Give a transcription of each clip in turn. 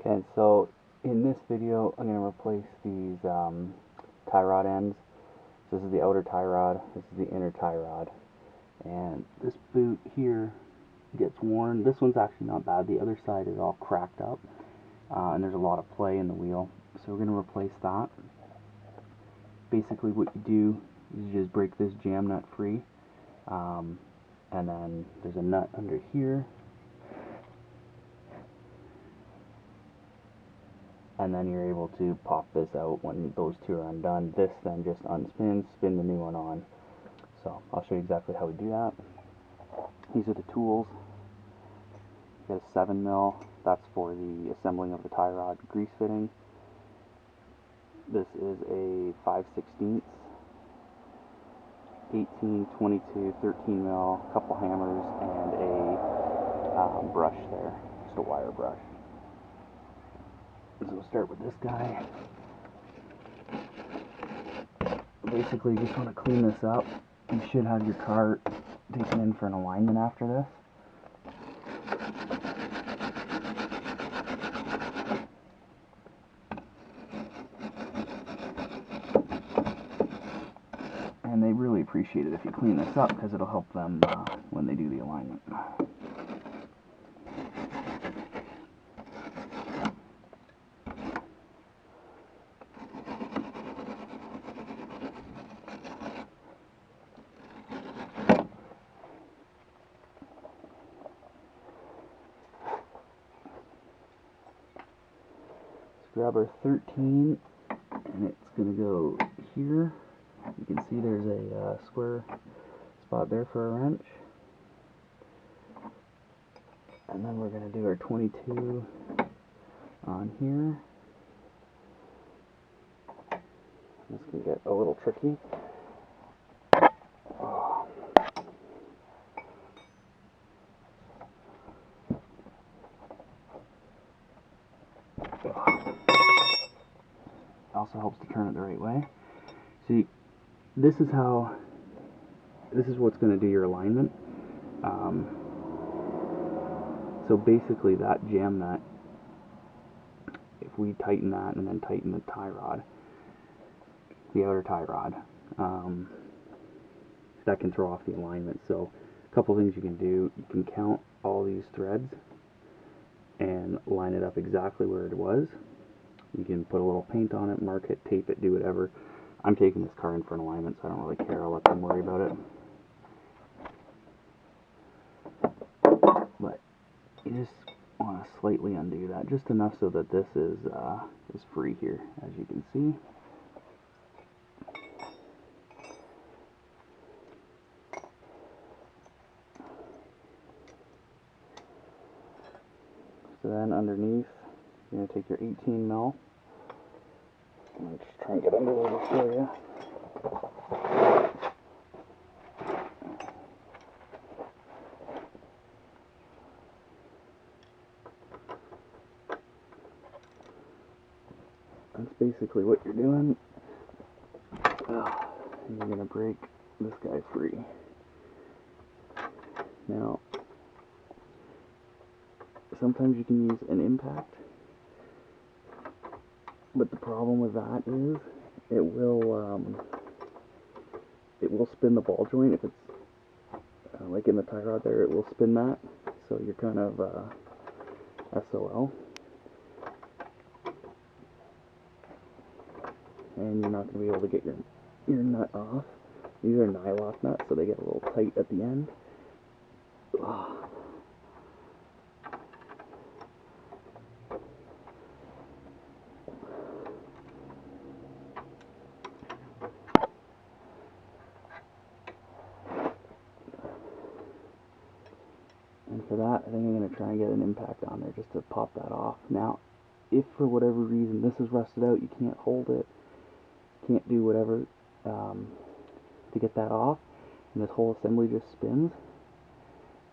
Okay, so in this video I'm going to replace these tie rod ends. So this is the outer tie rod, this is the inner tie rod. And this boot here gets worn. This one's actually not bad, the other side is all cracked up. And there's a lot of play in the wheel. So we're going to replace that. Basically what you do is you just break this jam nut free. And then there's a nut under here. And then you're able to pop this out when those two are undone. This then just unspins, spin the new one on. So I'll show you exactly how we do that. These are the tools. You got a 7mm, that's for the assembling of the tie rod grease fitting. This is a 5/16, 18, 22, 13mm, couple hammers, and a brush there, just a wire brush. So we'll start with this guy. Basically, you just want to clean this up. You should have your car taken in for an alignment after this. And they really appreciate it if you clean this up because it'll help them when they do the alignment. Grab our 13, and it's going to go here. You can see there's a square spot there for a wrench. And then we're going to do our 22 on here. This can get a little tricky. Also helps to turn it the right way. See, this is what's going to do your alignment. So basically that jam nut, if we tighten that and then tighten the tie rod, the outer tie rod, that can throw off the alignment. So a couple things you can do: you can count all these threads and line it up exactly where it was. You can put a little paint on it, mark it, tape it, do whatever. I'm taking this car in for an alignment, so I don't really care. I'll let them worry about it. But you just want to slightly undo that, just enough so that this is free here, as you can see. So then underneath, you're going to take your 18mm. I'm going to just try and get under there to show you. That's basically what you're doing. And you're going to break this guy free. Now, sometimes you can use an impact, but the problem with that is it will spin the ball joint. If it's like in the tie rod there, it will spin that, so you're kind of SOL. And you're not going to be able to get your nut off. These are nylock nuts, so they get a little tight at the end. And for that, I think I'm going to try and get an impact on there just to pop that off. Now, if for whatever reason this is rusted out, you can't hold it, can't do whatever to get that off, and this whole assembly just spins,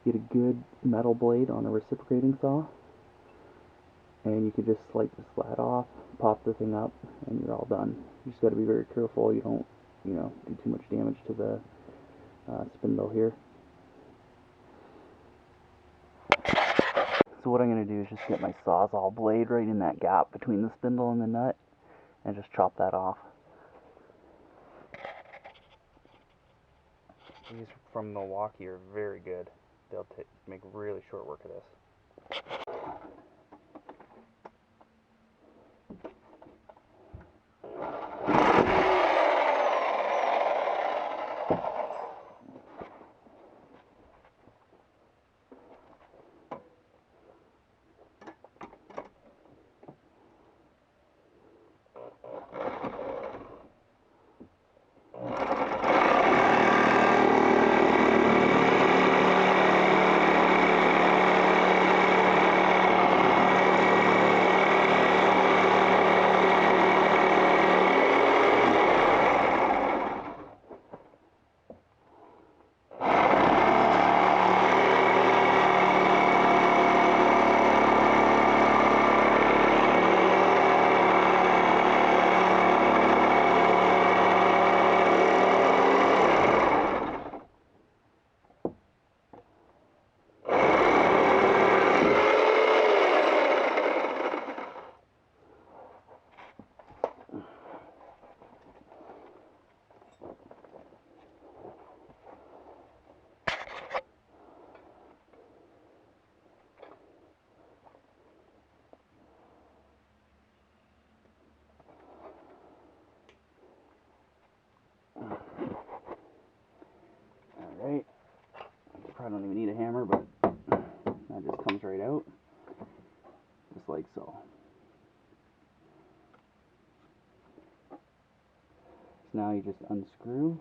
get a good metal blade on a reciprocating saw, and you can just slice the slat off, pop the thing up, and you're all done. You just got to be very careful you don't, do too much damage to the spindle here. So what I'm going to do is just get my Sawzall blade right in that gap between the spindle and the nut and just chop that off. These from Milwaukee are very good. They'll make really short work of this. Alright, you probably don't even need a hammer, but that just comes right out, just like so. So now you just unscrew.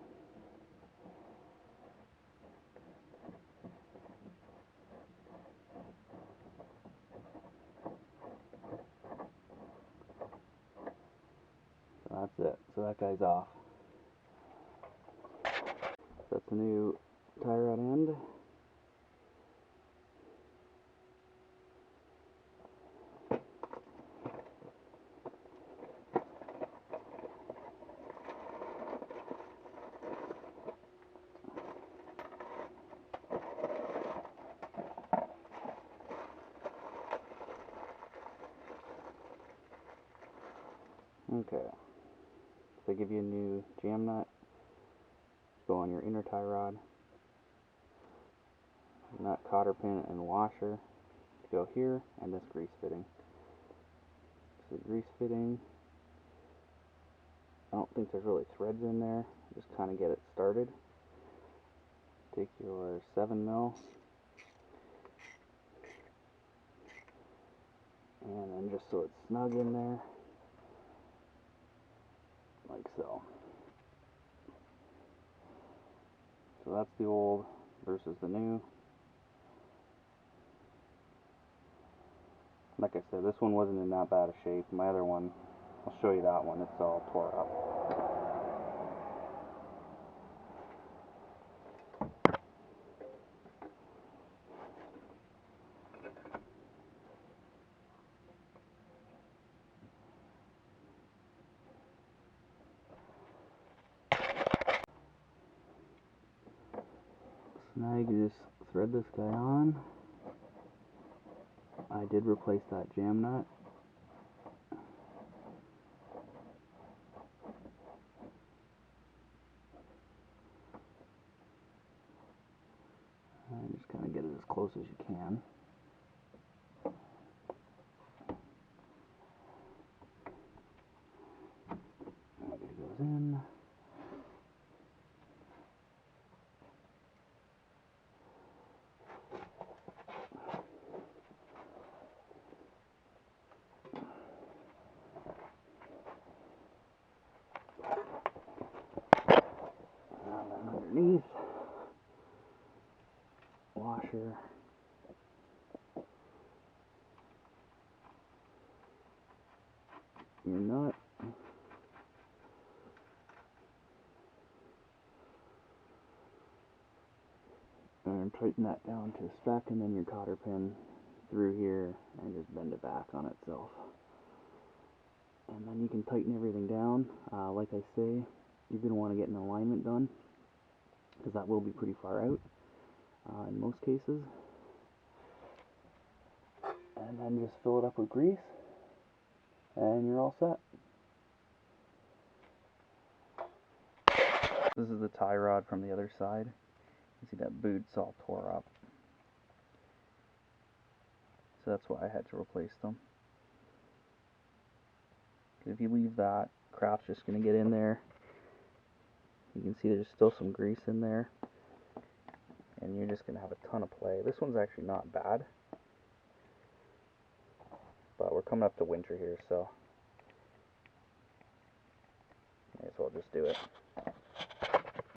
So that's it. So that guy's off. That's the new tie rod end. Okay, so they give you a new jam nut, go on your inner tie rod, nut, cotter pin, and washer to go here, and this grease fitting. So grease fitting, I don't think there's really threads in there, just kind of get it started. Take your 7mm, and then just so it's snug in there, like so. So that's the old versus the new. Like I said, this one wasn't in that bad a shape. My other one, I'll show you that one, it's all tore up. So now you can just thread this guy on. I did replace that jam nut. And just kind of get it as close as you can. That goes in. And then underneath, washer. Your nut. And tighten that down to spec, and then your cotter pin through here and just bend it back on itself. And then you can tighten everything down. Like I say, you're going to want to get an alignment done, because that will be pretty far out in most cases. And then just fill it up with grease, and you're all set. This is the tie rod from the other side. You see that boot's all tore up. So that's why I had to replace them. If you leave that, crap's just going to get in there. You can see there's still some grease in there. And you're just going to have a ton of play. This one's actually not bad. But we're coming up to winter here, so may as well just do it.